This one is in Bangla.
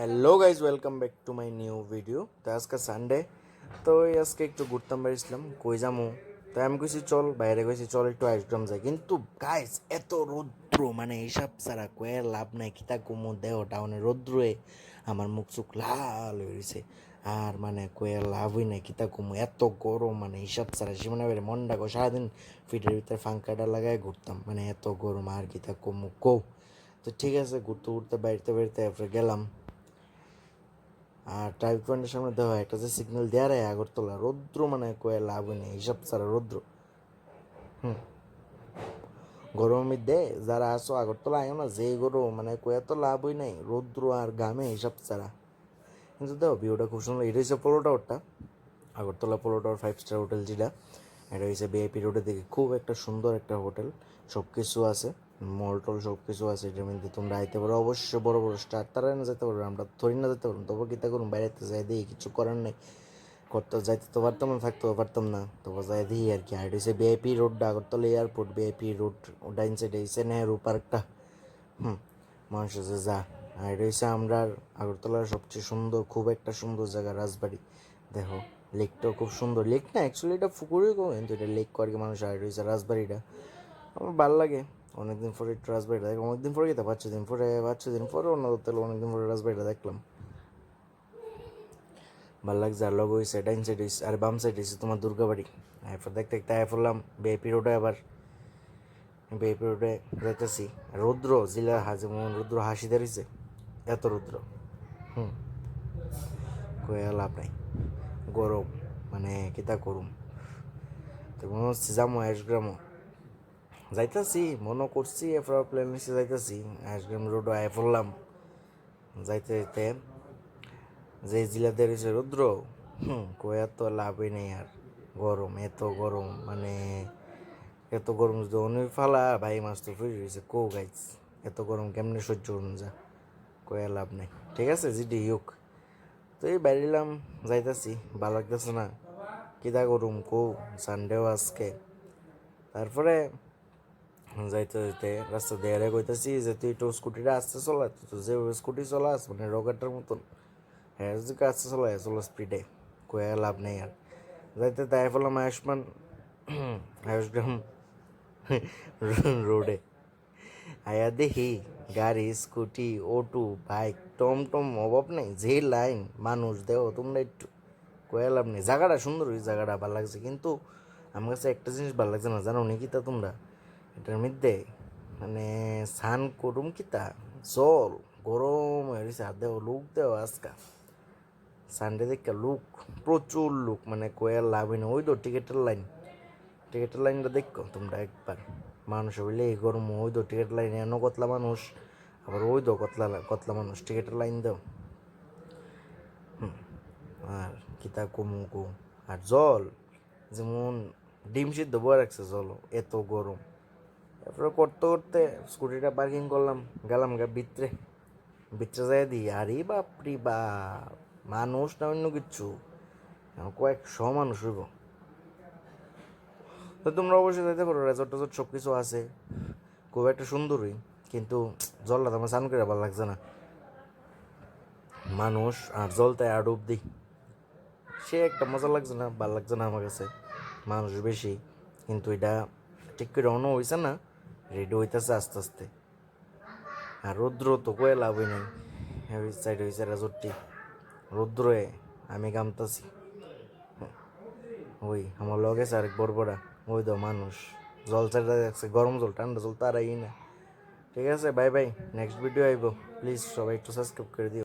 Hello guys, welcome back to my new video. তো আজকে সানডে, তো আজকে একটু ঘুরতাম বেরিয়েছিলাম, কই যামু। তাই আমি কইছি চল বাইরে, কইছি চল একটু আইসক্রাম যাই। কিন্তু গাইজ এত রৌদ্র, মানে হিসাব ছাড়া কয়ে লাভ নাই। কিতা কুমু দেহটা মানে রৌদ্রে আমার মুখ চুখ লাল হয়ে গেছে। আর মানে কয়ে লাভই নাই, কিতা কুমু এত গরম, মানে হিসাব ছাড়া সীমানা বেড়ে মনটা গো সারাদিন ফিটের ভিতরে ফাঙ্কাটা লাগায় ঘুরতাম, মানে এত গরম আর কিতা কুমু কো। তো ঠিক আছে, ঘুরতে ঘুরতে বাড়িতে বাড়িতে এরপরে গেলাম। আর ট্রাফিক পয়েন্টের সামনে দেওয়া একটা যে সিগন্যাল দেওয়া রে আগরতলা, রৌদ্র মানে কয়ে লাভ নেই, হিসাব ছাড়া রৌদ্র। গরমের দে যারা আসো আগরতলা আয়ো না, যে গরম মানে কয়ে তো লাভ হই নাই, রৌদ্র আর গামে হিসাব ছাড়া। কিন্তু দেখো ভিউটা খুব সুন্দর। এটা হচ্ছে পোলো টাওয়ারটা, Agartala polo tower 5 star hotel যেটা। এটা হচ্ছে বিআইপি রোডের দিকে খুব একটা সুন্দর একটা হোটেল, সব কিছু আছে, মল টল সব কিছু আছে। এটার মধ্যে তোমরা আইতে পারো, অবশ্যই বড় বড় স্টার তারা না যেতে পারবো, আমরা থরি না যেতে পারবো। তবে কিতা করুন, বাইরেতে যাই দিই, কিছু করার নেই। করতে যাইতে তো পারতাম না, থাকতেও পারতাম না, তবে যাই দিই আর কি। আর এটা হচ্ছে বিআইপি রোডটা, আগরতলা এয়ারপোর্ট বিআইপি রোড, ডাইন সাইডে হচ্ছে নেহেরু পার্কটা। মানুষ আছে যা। আর এটা হচ্ছে আমরা আগরতলার সবচেয়ে সুন্দর, খুব একটা সুন্দর জায়গা রাজবাড়ি। দেখো লেকটাও খুব সুন্দর, লেক না অ্যাকচুয়ালি এটা পুকুরই কো, কিন্তু এটা লেক করে কি মানুষ। আর রয়েছে রাজবাড়িটা, আমার ভালো লাগে। অনেকদিন পরে একটু রাজবাড়িটা দেখলাম, অনেকদিন পরে গেতে 5-6 দিন পরে অন্য তাহলে অনেকদিন পরে রাজবাড়িটা দেখলাম, ভালো লাগছে। আর লগ হয়েছে ডাইন সাইড হয়েছে, আর বাম সাইড হয়েছে তোমার দুর্গাবাড়ি। এরপর দেখতে দেখতে আয় পড়লাম বিআইপি রোডে। আবার বিআইপি রোডে যাইতেছি, রৌদ্র জিলা যেমন রৌদ্র হাসি দাঁড়িয়েছে, এত রৌদ্র। কয়ে লাভ নাই, গরম মানে কিতা করুম। তো মনে হচ্ছে যাবো আইসগ্রামও, যাইতাছি মনে করছি, এরপর প্ল্যান নিচে যাইতাছি আইসগ্রাম রোডও আয় পড়লাম। যাইতে যাইতে যে জিলাতে রয়েছে রৌদ্র, কয়ে তো লাভই নেই। আর গরম, এত গরম, মানে এত গরম যদি অনেক ফালা ভাই, মাছ তো ফিরে রয়েছে কো গাইজ। এত গরম কেমনে সহ্য করুন, যা কয়ে লাভ নেই। ঠিক আছে জিডি ইউক। তো এই বাইরিলাম, যাইতাছি, ভালো লাগতেছে না, কিতা করুম কো, সানডেও আজকে। তারপরে যাইতে যাইতে রাস্তা দিয়ে কইতাছি যে তুই একটু স্কুটিটা আস্তে চলা, তুই তো যে স্কুটি চলাস মানে রকেটের মতন, হ্যাঁ যদি আস্তে চলা চলো স্পিডে, কয়ে লাভ নেই। আর যাইতে তাই ফেলাম আয়ুষ্গ্রাম রোডে। আয়া দেখি গাড়ি, স্কুটি, অটো, বাইক, টমটম অভাব নেই, যে লাইন মানুষ দেও তোমরা একটু কয়ে লাভ নেই। জায়গাটা সুন্দর, ওই জায়গাটা ভালো লাগছে, কিন্তু আমার কাছে একটা জিনিস ভালো লাগছে না, জানো নাকি তা তোমরা? এটার মধ্যে মানে স্নান করুম কিতা, জল গরম হয়ে গেছে। আর দেও লুক দেও আজকা সানডে দেখে লুক, প্রচুর লুক, মানে কয়ে লাভ না। ওই তো টিকিটের লাইনটা দেখো তোমরা একবার, মানুষ হইলে এই গরম, ওই তো টিকিট লাইন এনো কতলা মানুষ, আবার ওই তো কতলা কতলা মানুষ টিকিটের লাইন দাও। আর কিতা কমুকু। আর জল যেমন ডিম সিদ্ধ বয়ে রাখছে জল, এত গরম। তারপরে করতে করতে স্কুটিটা পার্কিং করলাম, গেলাম ভিতরে। ভিতরে যাই দিই, আরে বাপরি বাপ, মানুষ না অন্য কিচ্ছু, কয়েকশো মানুষ হইব। তো তোমরা অবশ্যই যেতে পারো, রেজর্ট টেজর্ট সব কিছু আছে, খুব একটা সুন্দরই। কিন্তু জলটা তোমার স্নান করে ভালো লাগছে না, মানুষ আর জলটায় আর ডুব দিই, সে একটা মজা লাগছে না, ভালো লাগছে না আমার কাছে, মানুষ বেশি। কিন্তু এটা ঠিক করে অন্য হয়েছে না, রেডি হইতেছে আস্তে আস্তে। আর রৌদ্র তো কয়ে লাভই নাই, ওই সাইড হয়েছে রেজর্টটি, রৌদ্রে আমি গামতাছি। ওই আমার লগে আছে আরেক বড়বড়া, ওই তো মানুষ জল চাটা দেখছে, গরম জল ঠান্ডা জল তারাই না। ঠিক আছে, বাই বাই, নেক্সট ভিডিও আইব, প্লিজ সবাই একটু সাবস্ক্রাইব করে দিও।